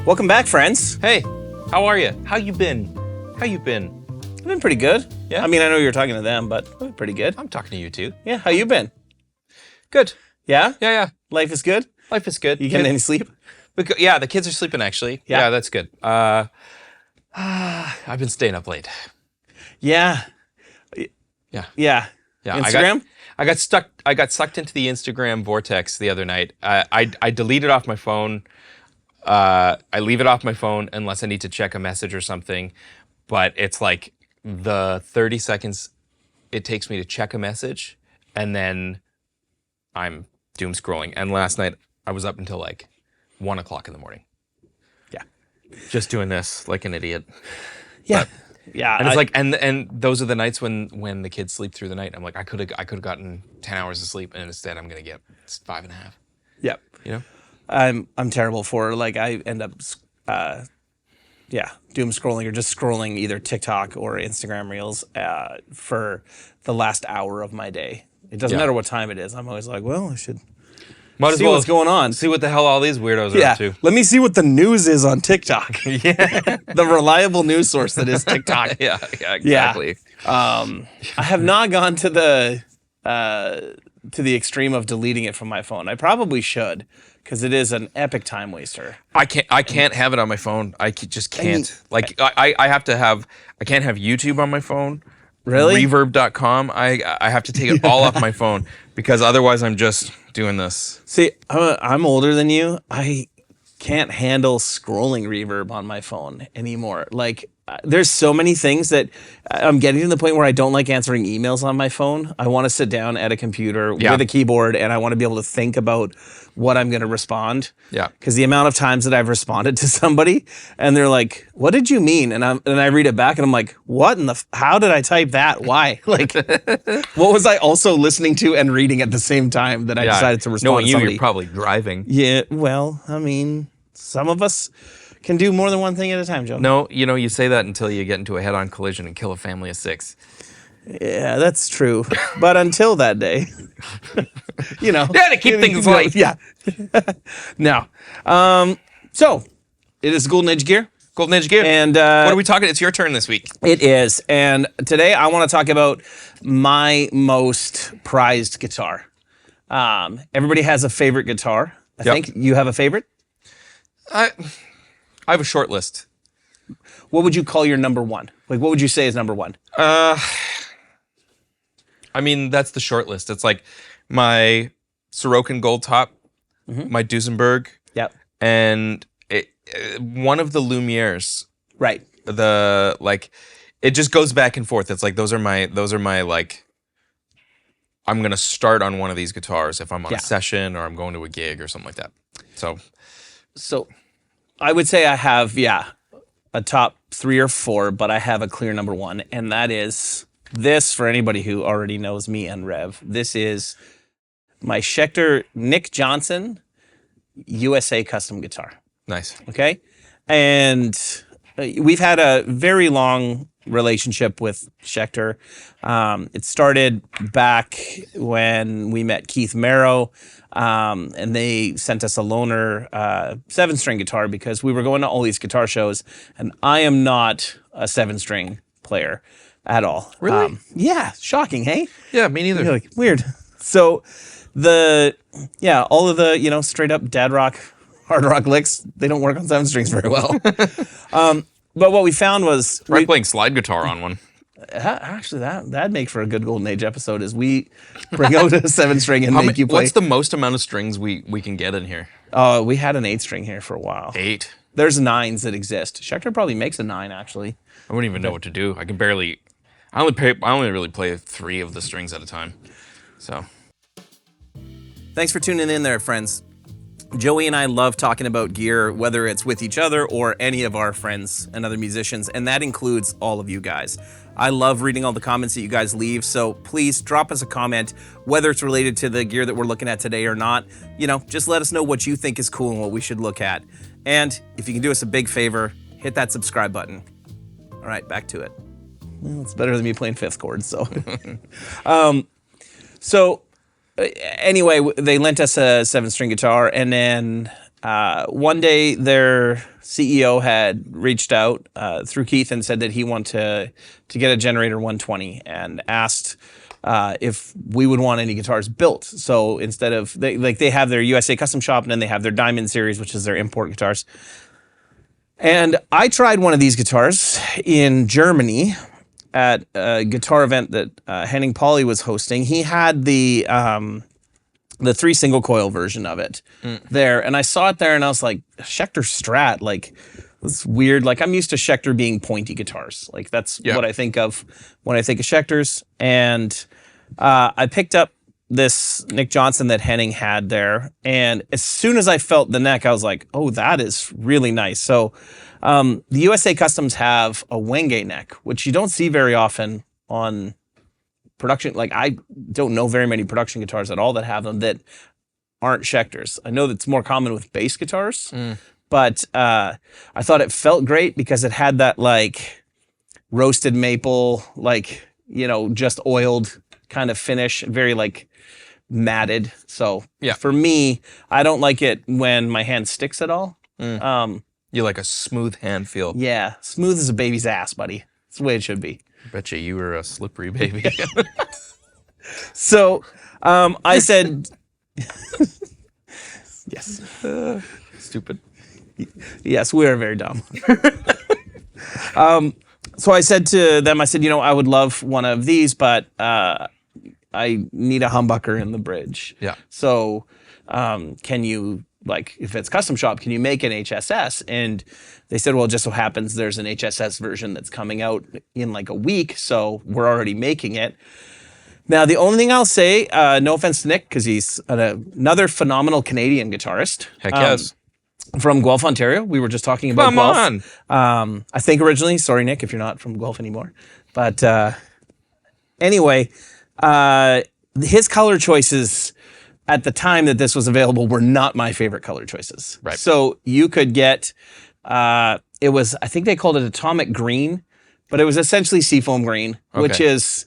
Welcome back, friends. Hey, how are you? How you been? I've been pretty good. Yeah? I mean, I know you're talking to them, but I've been pretty good. I'm talking to you too. Yeah, how you been? Good. Yeah? Yeah. Life is good? Life is good. You getting any sleep? Yeah, the kids are sleeping actually. Yeah. Yeah, that's good. I've been staying up late. Yeah. Yeah. Yeah. Yeah. Instagram? I got sucked into the Instagram vortex the other night. I delete it off my phone. I leave it off my phone unless I need to check a message or something. But it's like the 30 seconds it takes me to check a message, and then I'm doom scrolling. And last night I was up until like 1 o'clock in the morning. Yeah. Just doing this like an idiot. Yeah. But, yeah. and it's like, and those are the nights when the kids sleep through the night. I'm like, I could have gotten 10 hours of sleep, and instead I'm gonna get 5.5. Yep. You know. I'm terrible for, like, I end up doom scrolling or just scrolling either TikTok or Instagram Reels for the last hour of my day. It doesn't matter what time it is. I'm always like, well, I should see what's going on. See what the hell all these weirdos are up to. Let me see what the news is on TikTok. Yeah. The reliable news source that is TikTok. Yeah, exactly. I have not gone to the extreme of deleting it from my phone. I probably should, because it is an epic time waster. I can't have it on my phone. Just can't. I can't have YouTube on my phone. Really? Revv.com. I have to take it all off my phone, because otherwise I'm just doing this. See, I'm older than you. I can't handle scrolling Reverb on my phone anymore. Like, there's so many things that I'm getting to the point where I don't like answering emails on my phone. I want to sit down at a computer with a keyboard, and I want to be able to think about what I'm going to respond. Yeah. Because the amount of times that I've responded to somebody and they're like, "What did you mean?" And I read it back and I'm like, "What in the? How did I type that? Why? Like, what was I also listening to and reading at the same time that I decided to respond Knowing to somebody?" You're probably driving. Yeah. Well, I mean, some of us can do more than one thing at a time, Joe. No, you say that until you get into a head-on collision and kill a family of 6. Yeah, that's true. But until that day, to keep things light. Yeah. No. So it is Golden Age Gear. Golden Age Gear. And what are we talking? It's your turn this week. It is. And today I want to talk about my most prized guitar. Everybody has a favorite guitar. I think you have a favorite. I have a short list. What would you call your number one? Like, what would you say is number one? I mean, that's the short list. It's like my Sorokin Gold Top, my Duesenberg, and one of the Lumieres. Right. It just goes back and forth. It's like those are my like. I'm gonna start on one of these guitars if I'm on a session or I'm going to a gig or something like that. So I would say I have a top 3 or 4, but I have a clear number one, and that is this. For anybody who already knows me and Revv, this is my Schecter Nick Johnston USA custom guitar. Nice. Okay, and we've had a very long relationship with Schecter. It started back when we met Keith Merrow, and they sent us a loaner 7-string guitar because we were going to all these guitar shows, and I am not a 7-string player at all. Really? Yeah, shocking, hey? Yeah, me neither. You're like, weird. So all of the, straight up dad rock, hard rock licks, they don't work on 7 strings very well. But what we found was Try playing slide guitar on one. Actually, that'd make for a good Golden Age episode. Is we bring out a 7-string and make you play. What's the most amount of strings we can get in here? We had an 8-string here for a while. 8. There's 9s that exist. Schecter probably makes a 9 actually. I wouldn't even know what to do. I can barely. I only really play 3 of the strings at a time. So. Thanks for tuning in there, friends. Joey and I love talking about gear, whether it's with each other or any of our friends and other musicians, and that includes all of you guys. I love reading all the comments that you guys leave, so please drop us a comment, whether it's related to the gear that we're looking at today or not. Just let us know what you think is cool and what we should look at. And if you can do us a big favor, hit that subscribe button. All right, back to it. Well, it's better than me playing 5th chords, so. Anyway, they lent us a 7-string guitar, and then one day their CEO had reached out through Keith and said that he wanted to get a Generator 120 and asked if we would want any guitars built. So instead of they have their USA custom shop and then they have their Diamond series, which is their import guitars. And I tried one of these guitars in Germany at a guitar event that Henning Pauly was hosting. He had the 3 single coil version of it there, and I saw it there, and I was like, Schecter Strat, like, it's weird. Like, I'm used to Schecter being pointy guitars. Like, that's what I think of when I think of Schecters. And I picked up this Nick Johnston that Henning had there, and as soon as I felt the neck, I was like, oh, that is really nice. So the USA Customs have a wenge neck, which you don't see very often on production. Like, I don't know very many production guitars at all that have them that aren't Schecters. I know that's more common with bass guitars, but I thought it felt great because it had that like roasted maple, like, you know, just oiled kind of finish, very like matted. So for me, I don't like it when my hand sticks at all. You like a smooth hand feel. Yeah, smooth as a baby's ass, buddy. That's the way it should be. Bet you were a slippery baby. So I said, yes. Stupid. Yes, we are very dumb. So I said to them, I said, you know, I would love one of these, but I need a humbucker in the bridge. Yeah. So can you, like, if it's custom shop, can you make an HSS? And they said, well, it just so happens there's an HSS version that's coming out in like a week, so we're already making it. Now, the only thing I'll say, no offense to Nick, because he's another phenomenal Canadian guitarist. Heck yes. From Guelph, Ontario. We were just talking about Guelph. I think originally, sorry, Nick, if you're not from Guelph anymore. But anyway, his color choices at the time that this was available were not my favorite color choices. Right. So you could get, it was, I think they called it atomic green, but it was essentially seafoam green, which is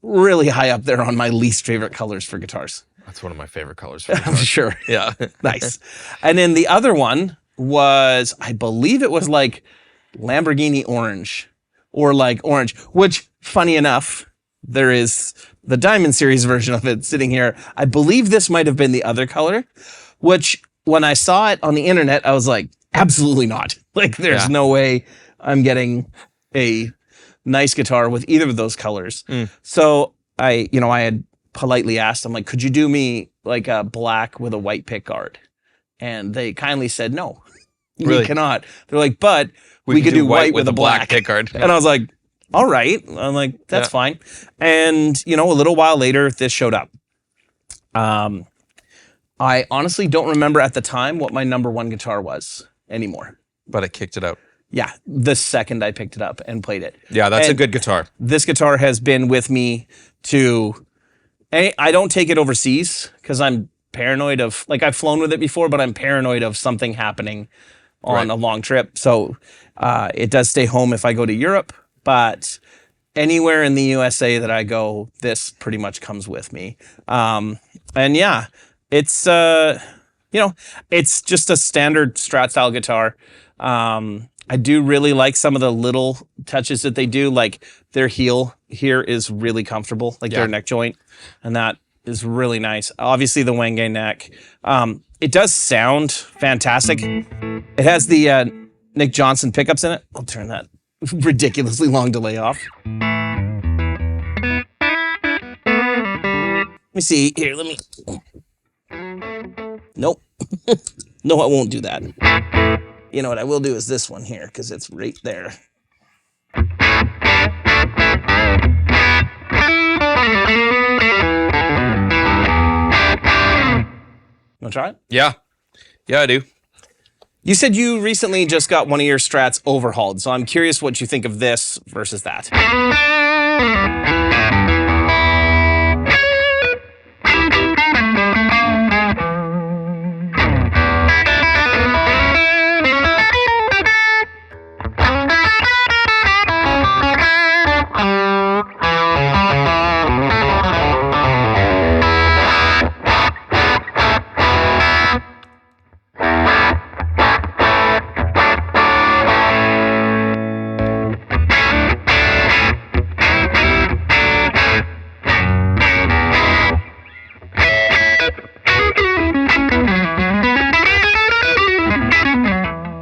really high up there on my least favorite colors for guitars. That's one of my favorite colors for guitars. I'm sure. Yeah. Nice. And then the other one was, I believe it was like Lamborghini orange or like orange, which funny enough, there is the Diamond series version of it sitting here. I believe this might have been the other color, which when I saw it on the internet, I was like, absolutely not. Like, there's no way I'm getting a nice guitar with either of those colors. So I had politely asked them, like, could you do me like a black with a white pick guard? And they kindly said, no, you cannot. They're like, but we could do white with a black pick guard. And I was like, all right. I'm like, that's fine. And, you know, a little while later, this showed up. I honestly don't remember at the time what my number one guitar was anymore. But it kicked it out. Yeah, the second I picked it up and played it. Yeah, that's a good guitar. This guitar has been with me to... I don't take it overseas because I'm paranoid of... Like, I've flown with it before, but I'm paranoid of something happening on a long trip. So it does stay home if I go to Europe. But anywhere in the USA that I go, this pretty much comes with me. And yeah, it's, you know, it's just a standard Strat style guitar. I do really like some of the little touches that they do. Like, their heel here is really comfortable, like their neck joint. And that is really nice. Obviously, the wenge neck. It does sound fantastic. It has the Nick Johnston pickups in it. I'll turn that ridiculously long delay off. Let me see. Here, let me... Nope. No, I won't do that. You know what I will do is this one here, because it's right there. You want to try it? Yeah. Yeah, I do. You said you recently just got one of your Strats overhauled, so I'm curious what you think of this versus that.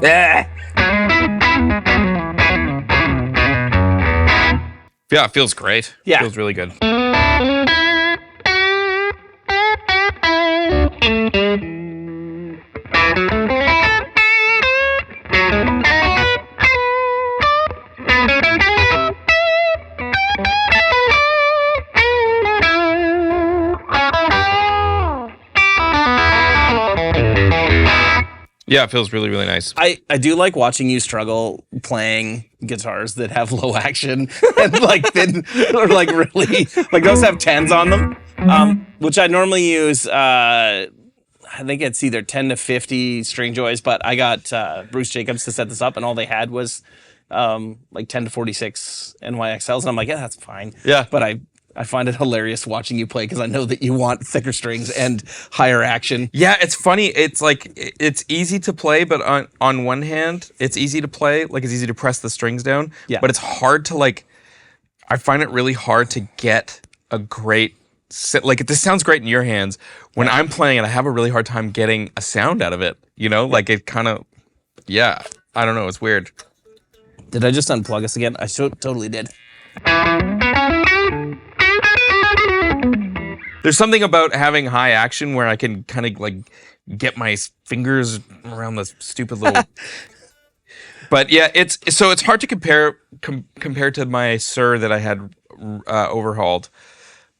Yeah, it feels great. Yeah. Feels really good. Yeah, it feels really, really nice. I do like watching you struggle playing guitars that have low action and like thin, or like really like those have 10s on them, which I normally use. I think it's either 10 to 50 string joys, but I got Bruce Jacobs to set this up, and all they had was like 10 to 46 NYXLs, and I'm like, yeah, that's fine. Yeah, but I find it hilarious watching you play because I know that you want thicker strings and higher action. Yeah, it's funny. It's like it's easy to play, but on one hand, it's easy to play. Like it's easy to press the strings down. Yeah. But it's hard to like. I find it really hard to get a great. Like this sounds great in your hands. When I'm playing it, I have a really hard time getting a sound out of it. You know, like it kind of. Yeah, I don't know. It's weird. Did I just unplug us again? I totally did. There's something about having high action where I can kind of like get my fingers around the stupid little. But yeah, it's hard to compare to my Sir that I had overhauled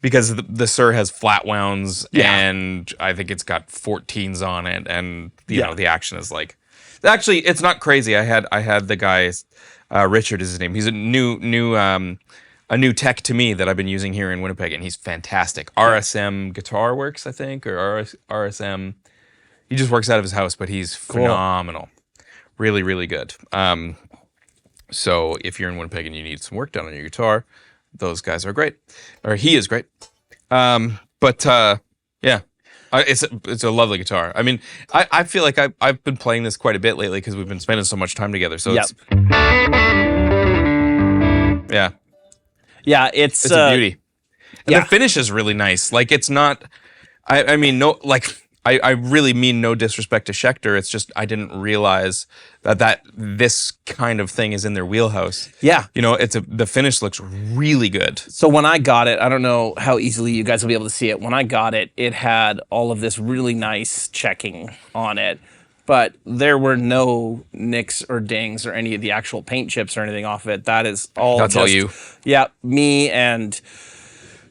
because the Sir has flat wounds and I think it's got 14s on it, and you know the action is like. Actually, it's not crazy. I had the guy, Richard is his name. He's a new tech to me that I've been using here in Winnipeg, and he's fantastic. RSM Guitar Works, I think, or RSM. He just works out of his house, but he's phenomenal. Really, really good. So if you're in Winnipeg and you need some work done on your guitar, those guys are great. Or he is great. Yeah. It's a lovely guitar. I mean, I feel like I've been playing this quite a bit lately because we've been spending so much time together. So it's... Yeah. Yeah, it's a beauty. And the finish is really nice. Like it's not. I mean no. Like I really mean no disrespect to Schecter. It's just I didn't realize that this kind of thing is in their wheelhouse. Yeah. You know, the finish looks really good. So when I got it, I don't know how easily you guys will be able to see it. When I got it, it had all of this really nice checking on it. But there were no nicks or dings or any of the actual paint chips or anything off of it. That's all you. Yeah, me and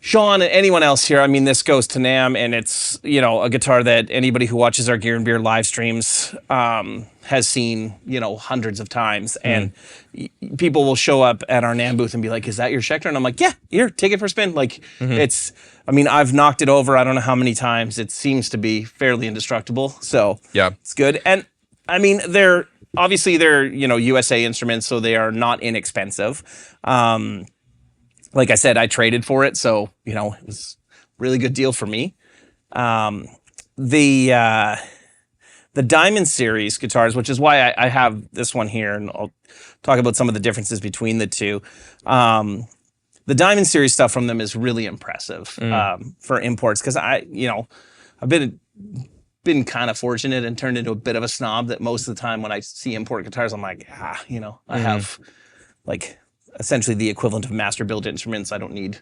Sean and anyone else here. I mean, this goes to Nam, and it's, you know, a guitar that anybody who watches our Gear and Beer live streams has seen, you know, hundreds of times. And people will show up at our Nam booth and be like, is that your Schecter? And I'm like, yeah, here, take it for a spin. Like, I mean, I've knocked it over I don't know how many times. It seems to be fairly indestructible. So yeah, it's good. And I mean, they're you know, USA instruments, so they are not inexpensive. Like I said, I traded for it, so you know, it was a really good deal for me. The Diamond series guitars, which is why I have this one here, and I'll talk about some of the differences between the two. The Diamond series stuff from them is really impressive for imports, because I've been kind of fortunate and turned into a bit of a snob that most of the time when I see import guitars, I'm like, you know, I have like essentially the equivalent of master built instruments. I don't need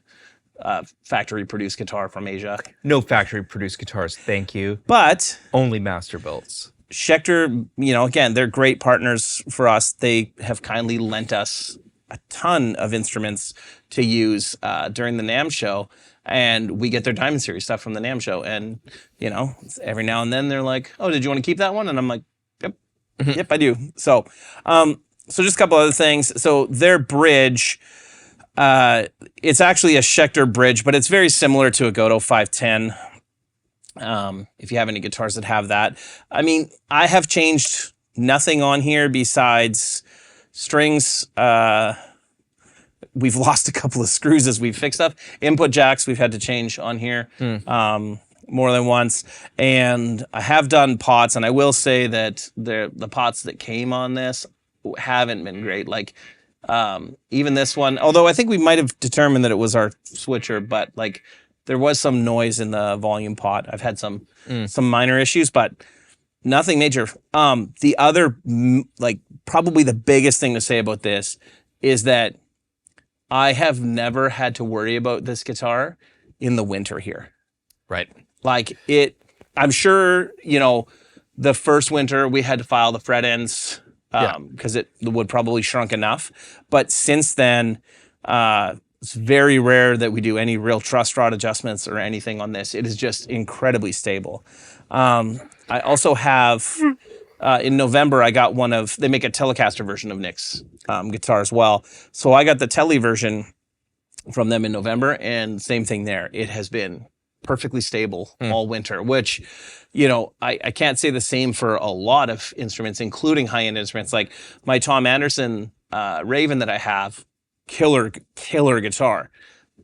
factory produced guitar from Asia. No factory produced guitars, thank you. But only master builts. Schecter, you know, again, they're great partners for us. They have kindly lent us a ton of instruments to use during the NAMM show, and we get their Diamond Series stuff from the NAMM show. And, you know, every now and then they're like, oh, did you want to keep that one? And I'm like, yep, yep, I do. So, so just a couple other things. So their bridge, it's actually a Schecter bridge, but it's very similar to a Godot 510. If you have any guitars that have that. I mean, I have changed nothing on here besides strings. We've lost a couple of screws as we've fixed stuff. Input jacks we've had to change on here more than once. And I have done pots, and I will say that the pots that came on this haven't been great. Like even this one, although I think we might have determined that it was our switcher, but like there was some noise in the volume pot. I've had some minor issues, but Nothing major. The other, like, probably the biggest thing to say about this is that I have never had to worry about this guitar in the winter here. Right. Like I'm sure, the first winter we had to file the fret ends because the wood probably shrunk enough. But since then, it's very rare that we do any real truss rod adjustments or anything on this. It is just incredibly stable. I also have, in November, I got they make a Telecaster version of Nick's guitar as well. So I got the Tele version from them in November, and same thing there. It has been perfectly stable all winter, which, I can't say the same for a lot of instruments, including high-end instruments. Like my Tom Anderson Raven that I have, killer guitar.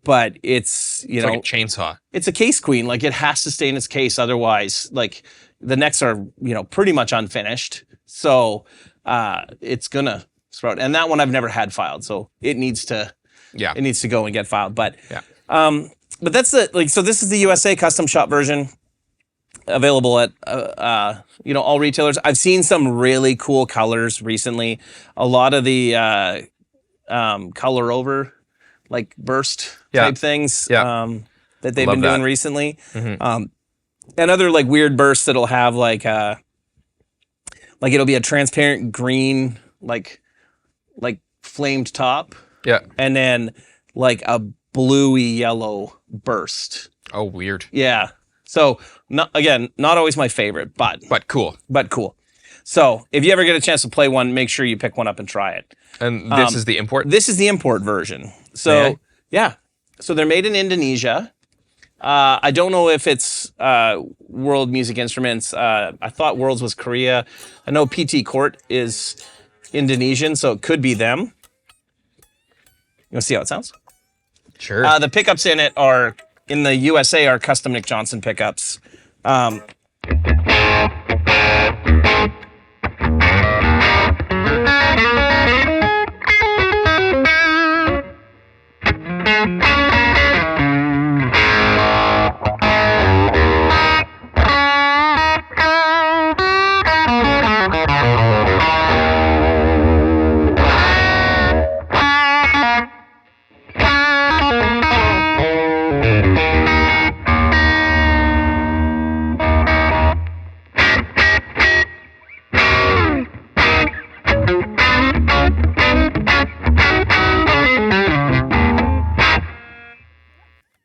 But it's, it's like a chainsaw. It's a case queen. Like, it has to stay in its case. Otherwise, like, the necks are, pretty much unfinished. So it's going to sprout. And that one I've never had filed. So it needs to go and get filed. But that's so this is the USA custom shop version available at, all retailers. I've seen some really cool colors recently. A lot of the color over, like burst type things that they've been doing recently. Mm-hmm. And other like weird bursts that'll have like it'll be a transparent green, like flamed top. Yeah. And then like a bluey yellow burst. Oh, weird. Yeah. So not always my favorite, but cool. So if you ever get a chance to play one, make sure you pick one up and try it. And this is the import? This is the import version. So, So they're made in Indonesia. I don't know if it's World Music Instruments. I thought Worlds was Korea. I know PT Court is Indonesian, so it could be them. You want to see how it sounds? Sure. The pickups in it are, in the USA, are custom Nick Johnston pickups.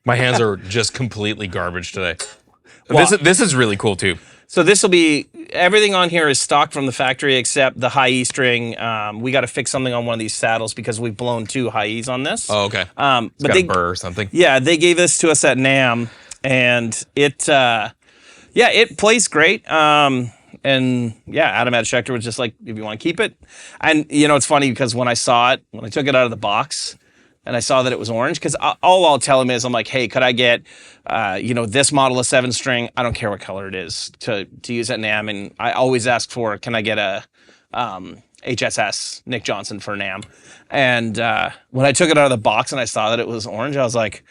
My hands are just completely garbage today. Well, this is really cool too. So this will be, everything on here is stock from the factory except the high E string. We got to fix something on one of these saddles because we've blown 2 high E's on this. Oh, okay. But got a burr or something. Yeah, they gave this to us at NAMM, and it plays great. Adam at Schecter was just like, if you want to keep it. And, it's funny because when I took it out of the box, and I saw that it was orange, because all I'll tell him is, I'm like, hey, could I get, this model of 7-string? I don't care what color it is to use at NAMM. And I always ask for, can I get a HSS Nick Johnston for NAMM? And when I took it out of the box and I saw that it was orange, I was like,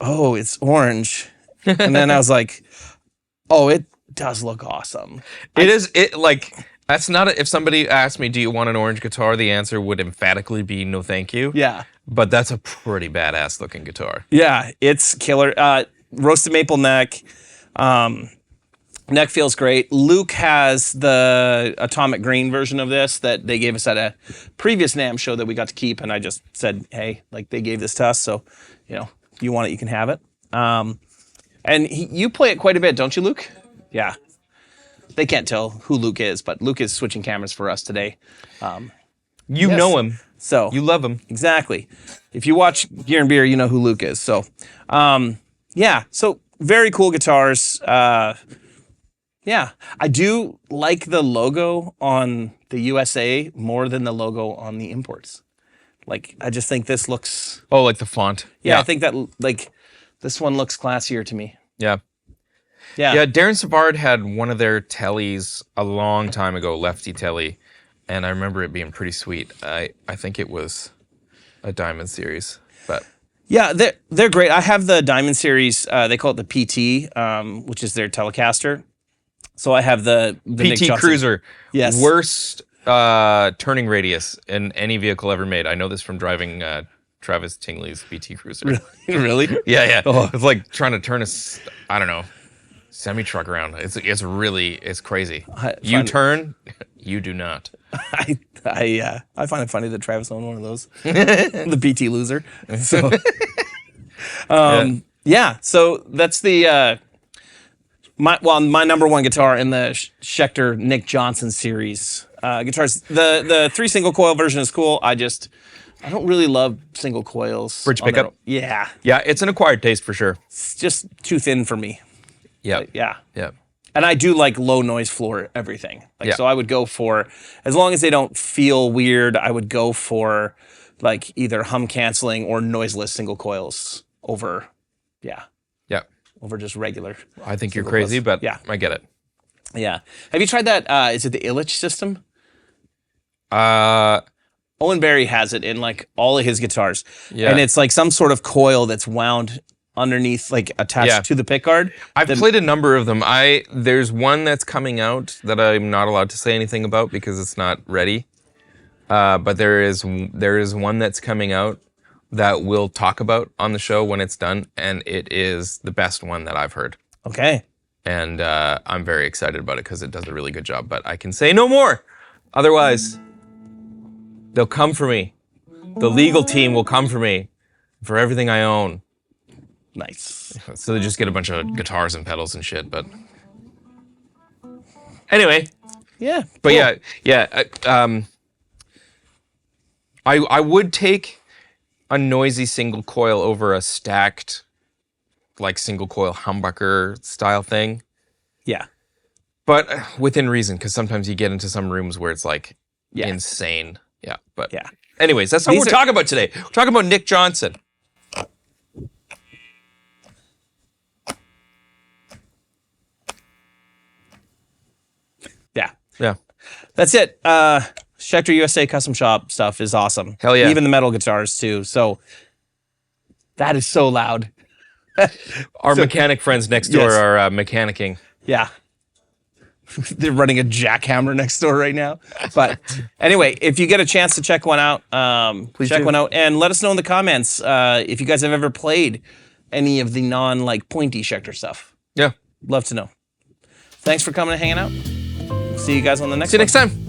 oh, it's orange. And then I was like, oh, it does look awesome. That's not if somebody asked me, do you want an orange guitar? The answer would emphatically be no, thank you. Yeah. But that's a pretty badass looking guitar. Yeah, it's killer. Roasted maple neck. Neck feels great. Luke has the atomic green version of this that they gave us at a previous NAMM show that we got to keep, and I just said, hey, they gave this to us, so, if you want it, you can have it. And you play it quite a bit, don't you, Luke? Yeah. They can't tell who Luke is, but Luke is switching cameras for us today. You know him. So you love him. Exactly. If you watch Gear and Beer, you know who Luke is. So, so very cool guitars. I do like the logo on the USA more than the logo on the imports. I just think this looks... Oh, like the font. Yeah, I think that, this one looks classier to me. Yeah. Yeah, Darren Savard had one of their tellies a long time ago, Lefty Telly, and I remember it being pretty sweet. I think it was a Diamond Series, but... Yeah, they're great. I have the Diamond Series, they call it the PT, which is their Telecaster. So I have the Nick PT Johnston. Cruiser. Yes. Worst turning radius in any vehicle ever made. I know this from driving Travis Tingley's PT Cruiser. Really? Yeah. Oh. It's like trying to turn I don't know, semi-truck around. It's crazy. You turn, you do not. I find it funny that Travis owned one of those. The BT loser. So, yeah. So that's the my number one guitar in the Schecter Nick Johnston series guitars. The 3 single coil version is cool. I don't really love single coils. Bridge pickup. Yeah. Yeah, it's an acquired taste for sure. It's just too thin for me. Yeah. Yeah. Yeah. And I do like low noise floor everything. Yeah. So I would go for, as long as they don't feel weird, I would go for like either hum canceling or noiseless single coils over, over just regular. I think you're crazy, but yeah, I get it. Yeah. Have you tried that? Is it the Illich system? Uh, Owen Barry has it in like all of his guitars. Yeah. And it's like some sort of coil that's wound underneath, like attached to the pickguard. I've played a number of them. There's one that's coming out that I'm not allowed to say anything about because it's not ready. But there is one that's coming out that we'll talk about on the show when it's done, and it is the best one that I've heard. Okay. And I'm very excited about it because it does a really good job. But I can say no more. Otherwise, they'll come for me. The legal team will come for me for everything I own. Nice. So they just get a bunch of guitars and pedals and shit, but anyway. Yeah. But cool. I would take a noisy single coil over a stacked, like single coil humbucker style thing. Yeah. But within reason, because sometimes you get into some rooms where it's like insane. Yeah. But anyways, that's not what we're talking about today. We're talking about Nick Johnston. Yeah. That's it. Schecter USA Custom Shop stuff is awesome. Hell yeah. Even the metal guitars too. So that is so loud. Our mechanic friends next door are mechanicking. Yeah. They're running a jackhammer next door right now. But anyway, if you get a chance to check one out, Please check do. one out and let us know in the comments if you guys have ever played any of the pointy Schecter stuff. Yeah. Love to know. Thanks for coming and hanging out. See you guys on the next one. See you next time.